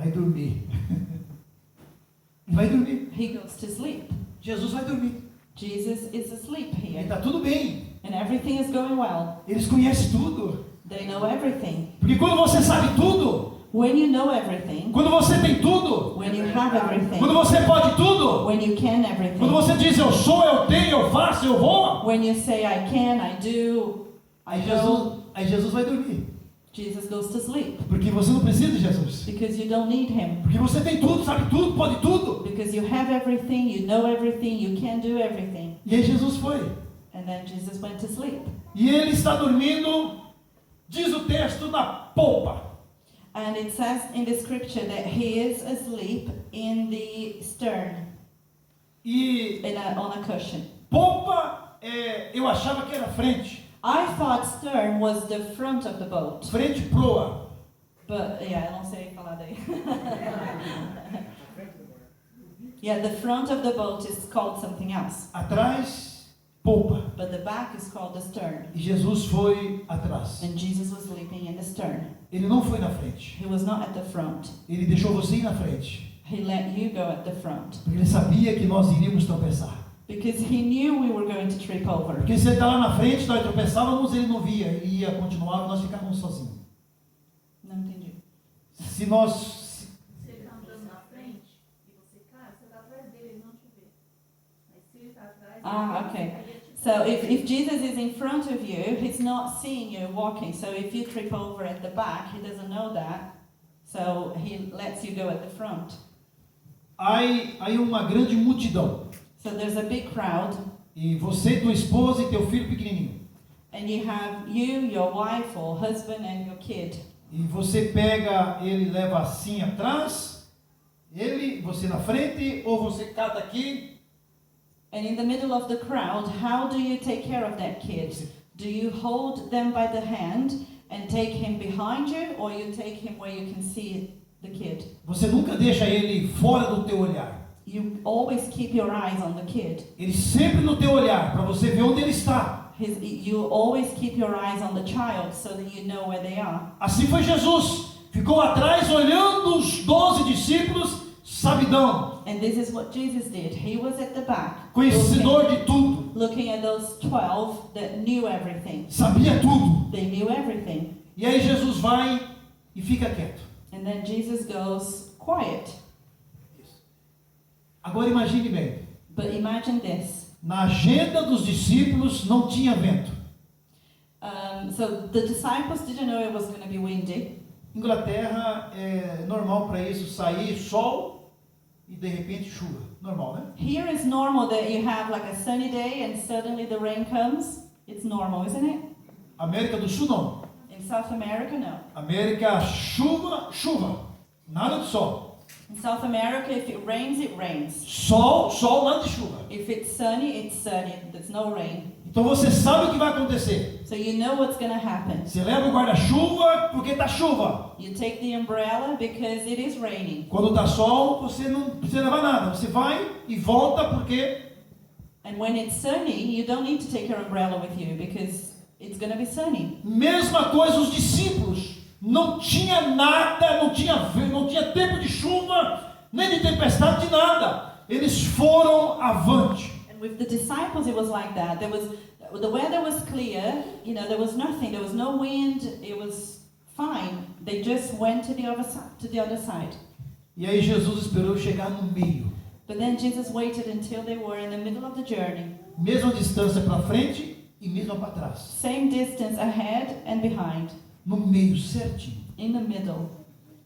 vai dormir. Vai dormir. He goes to sleep. Jesus vai dormir. Jesus is asleep E here. está tudo bem. And everything is going well. Eles conhecem tudo. They know everything. Porque quando você sabe tudo, When you know everything, quando você tem tudo, when you have everything, quando você pode tudo, when you can quando everything, você diz eu sou, eu tenho, eu faço, eu vou, when you say I can, I do, I go, aí Jesus vai dormir. Jesus goes to sleep. Porque você não precisa de Jesus. Because you don't need him. Porque você tem tudo, sabe tudo, pode tudo. Because you have everything, you know everything, you can do everything. E aí Jesus foi. And then Jesus went to sleep. E ele está dormindo, diz o texto, na polpa. And it says in the scripture that he is asleep in the stern, E on a cushion. polpa, eu achava que era frente. I thought stern was the front of the boat. Frente, proa. But yeah, I don't say falar daí. Yeah, the front of the boat is called something else. Atrás, polpa. But the back is called the stern. E Jesus foi atrás. And Jesus was sleeping in the stern. Ele não foi na frente. He was not at the front. Ele deixou você ir na frente. He let you go at the front. Porque ele sabia que nós iríamos tropeçar. Because he knew we were going to trip over. Porque se ele está lá na frente, nós tropeçávamos, ele não via. Ele ia continuar e nós ficávamos sozinhos. Não entendi. Se nós... Se ele está andando na frente e você cai, você está atrás dele, ele não te vê. Mas se ele está atrás... Okay. So if Jesus is in front of you, he's not seeing you walking. So if you trip over at the back, he doesn't know that. So he lets you go at the front. Aí uma grande multidão. So there's a big crowd. E você, tua esposa e teu filho pequenininho. And you have you, your wife or husband and your kid. E você pega, ele leva assim atrás, você na frente, ou você cata aqui. And in the middle of the crowd, how do you take care of that kid? Do you hold them by the hand and take him behind you, or you take him where you can see the kid? Você nunca deixa ele fora do teu olhar. You always keep your eyes on the kid. Ele sempre no teu olhar, para você ver onde ele está. You always keep your eyes on the child so that you know where they are. Assim foi Jesus. Ficou atrás olhando os 12 discípulos, sabidão. And this is what Jesus did. He was at the back, Conhecedor de tudo. looking at those 12 that knew everything. Sabia tudo. They knew everything. E aí Jesus vai e fica quieto. And then Jesus goes quiet. Agora imagine bem. But imagine this. Na agenda dos discípulos não tinha vento. So the disciples didn't know it was going to be windy. Inglaterra é normal para isso sair sol e de repente chuva. Normal, né? Here is normal that you have like a sunny day and suddenly the rain comes. It's normal, isn't it? América do Sul não. In South America, no. América chuva, chuva. Nada de sol. In South America, if it rains, it rains. Sol, sol, nada de chuva. If it's sunny, it's sunny. There's no rain. Então você sabe o que vai acontecer. So you know what's going to happen. Você leva o guarda-chuva porque está chuva. You take the umbrella because it is raining. Quando está sol, você não precisa levar nada. Você vai e volta porque... And when it's sunny, you don't need to take your umbrella with you because it's going to be sunny. Mesma coisa os discípulos. Não tinha nada, não tinha tempo de chuva, nem de tempestade, de nada. Eles foram avante. And with the disciples, it was like that. The weather was clear, there was nothing, there was no wind, it was fine. They just went to the other side. E aí Jesus esperou chegar no meio. But then Jesus waited until they were in the middle of the journey. Mesma distância para frente e mesma para trás. Same distance ahead and behind. No meio, certinho. In the middle.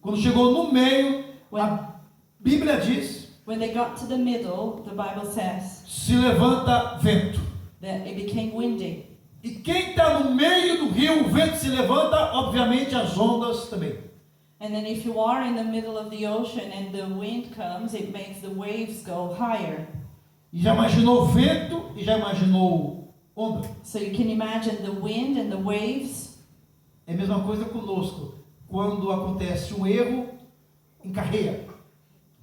Quando chegou no meio, a Bíblia diz, when they got to the middle, the Bible says, se levanta vento. that it became windy. E quem está no meio do rio, o vento se levanta, obviamente as ondas também. And then if you are in the middle of the ocean and the wind comes, it makes the waves go higher. E já imaginou vento e já imaginou onda? So you can imagine the wind and the waves. É a mesma coisa conosco. Quando acontece um erro, encarreia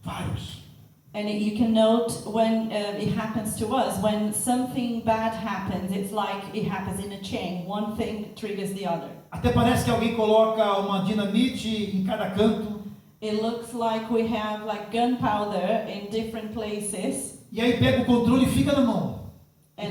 vários. And you can note when it happens to us, when something bad happens, it's like it happens in a chain. One thing triggers the other. Até parece que alguém coloca uma dinamite em cada canto. It looks like we have like gunpowder in different places. E aí pega o controle e fica na mão. And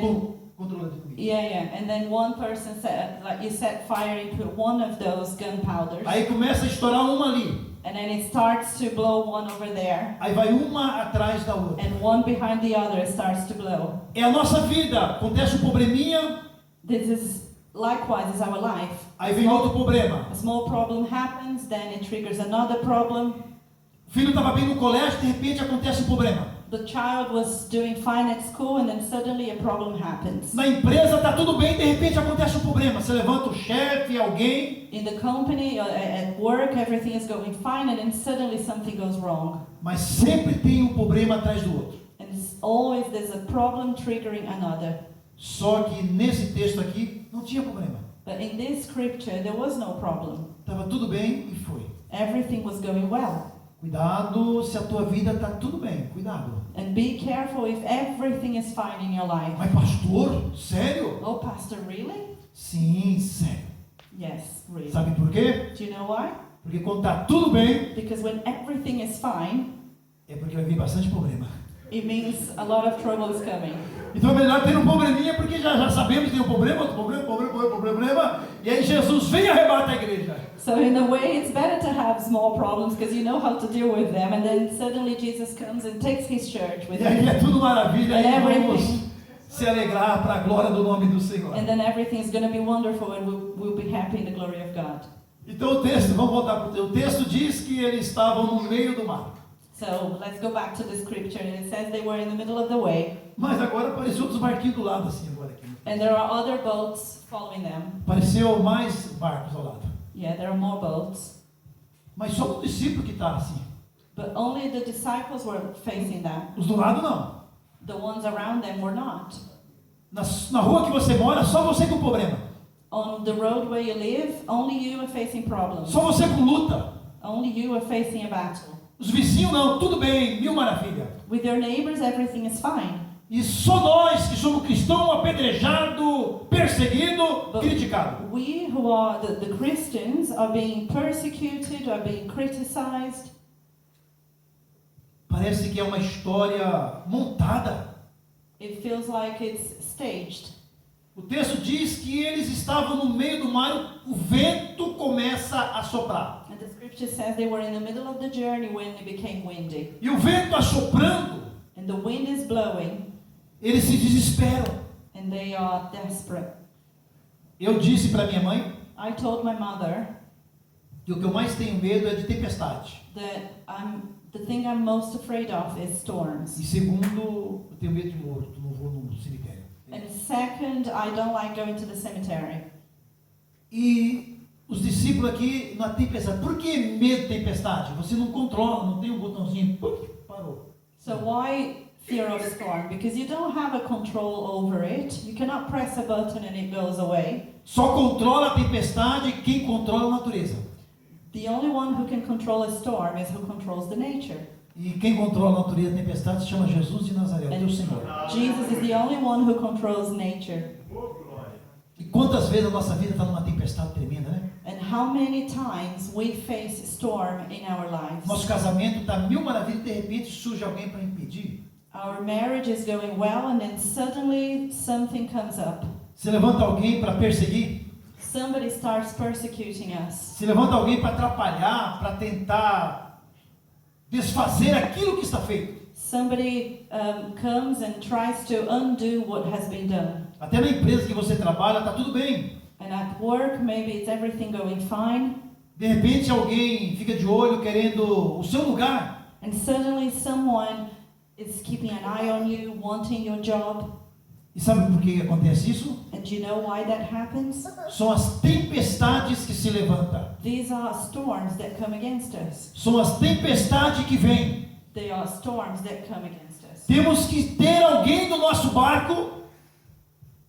Controle de comida. yeah. And then one person set, like you set fire into one of those gunpowders. Aí começa a estourar uma ali. And then it starts to blow one over there. Aí vai uma atrás da outra. And one behind the other starts to blow. É a nossa vida. Acontece um probleminha, This is likewise is our life. aí vem outro problema. A small problem happens, then it triggers another problem. O filho estava bem no colégio, de repente acontece um problema. The child was doing fine at school and then suddenly a problem happens. Na empresa está tudo bem, de repente acontece um problema. Você levanta o chefe, alguém. In the company or at work, everything is going fine and then suddenly something goes wrong. Mas sempre tem um problema atrás do outro. And it's always there's a problem triggering another. Só que nesse texto aqui não tinha problema. But in this scripture, there was no problem. Estava tudo bem e foi. Everything was going well. Cuidado se a tua vida está tudo bem. Cuidado. And be careful if everything is fine in your life. Mas pastor, sério? Oh, Pastor, really? Sim, sério. Yes, really. Sabe por quê? Do you know why? Porque quando está tudo bem, Because when everything is fine, é porque vai vir bastante problema. it means a lot of trouble is coming. Então é melhor ter um probleminha, porque já sabemos que tem um problema, outro problema, e aí Jesus vem e arrebata a igreja. So in a way, it's better to have small problems because you know how to deal with them, and then suddenly Jesus comes and takes his church with E aí him. é tudo maravilha, And e vamos everything. se alegrar para a glória do nome do Senhor. And then everything is going to be wonderful, and we'll be happy in the glory of God. Então o texto, vamos voltar para o texto. O texto diz que eles estavam no meio do mar. So let's go back to the scripture, and it says they were in the middle of the way, Mas agora apareceu outros barquinhos do lado assim agora aqui. and there are other boats following them. Apareceu mais barcos ao lado. Yeah, there are more boats, Mas só o discípulo que está assim. but only the disciples were facing that. Os do lado não. The ones around them were not. Na rua que você mora, só você com problema. On the road where you live, only you are facing problems. Só você com luta. Only you are facing a battle. Os vizinhos não, tudo bem, mil maravilha. With your neighbors, everything is fine. E só nós que somos cristãos, apedrejado, perseguido, But criticado. we who are the Christians are being persecuted, are being criticized. Parece que é uma história montada. It feels like it's staged. O texto diz que eles estavam no meio do mar, o vento começa a soprar. And the scripture says they were in the middle of the journey when it became windy. E o vento assoprando, And the wind is blowing, eles se desesperam. and they are desperate. Eu disse para minha mãe I told my mother que o que eu mais tenho medo é de tempestade. that the thing I'm most afraid of is E storms. segundo, eu tenho medo de morto, não vou no cemitério. And second, I don't like going to the cemetery. E os discípulos aqui na tempestade. Por que medo de tempestade? Você não controla, não tem um botãozinho. Parou. So why fear of storm? Because you don't have a control over it. You cannot press a button and it goes away. Só controla a tempestade quem controla a natureza. The only one who can control a storm is who controls the nature. E quem controla a natureza da tempestade se chama Jesus de Nazaré, o teu Senhor. Jesus is the only one who controls nature. E quantas vezes a nossa vida está numa tempestade tremenda, né? And how many times we face storm in our lives? Nosso casamento está mil maravilhas e de repente surge alguém para impedir. Our marriage is going well and then suddenly something comes up. Se levanta alguém para perseguir. Somebody starts persecuting us. Se levanta alguém para atrapalhar, para tentar desfazer aquilo que está feito. Somebody comes and tries to undo what has been done. Até na empresa que você trabalha está tudo bem. And at work, maybe it's everything going fine. De repente alguém fica de olho querendo o seu lugar. And suddenly someone is keeping an eye on you, wanting your job. E sabe por que acontece isso? And do you know why that happens? São as tempestades que se levantam. These are storms that come against us. São as tempestades que vêm. They are storms that come against us. Temos que ter alguém no nosso barco.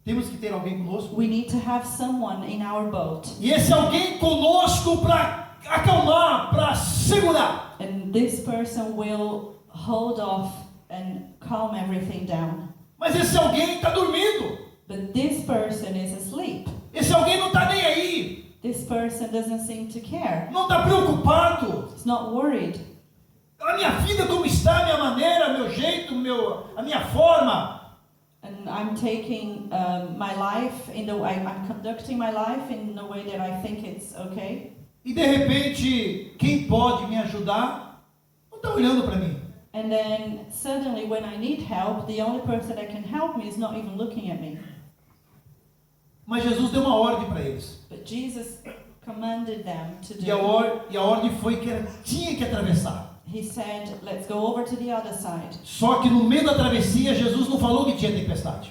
Temos que ter alguém conosco. We need to have someone in our boat. E esse alguém conosco para acalmar, para segurar. And this person will hold off and calm everything down. Mas esse alguém está dormindo. But this person is asleep. Esse alguém não está nem aí. This person doesn't seem to care. Não está preocupado. He's not worried. A minha vida como está, a minha maneira, meu jeito, a minha forma. And I'm taking my life in the way, I'm conducting my life in the way that I think it's okay. E de repente, quem pode me ajudar não está olhando para mim. And then suddenly when I need help, the only person that can help me is not even looking at me. Mas Jesus deu uma ordem para eles. But Jesus commanded them to E a ordem foi que tinha que atravessar. He said, let's go over to the other side. Só que no meio da travessia, Jesus não falou que tinha tempestade.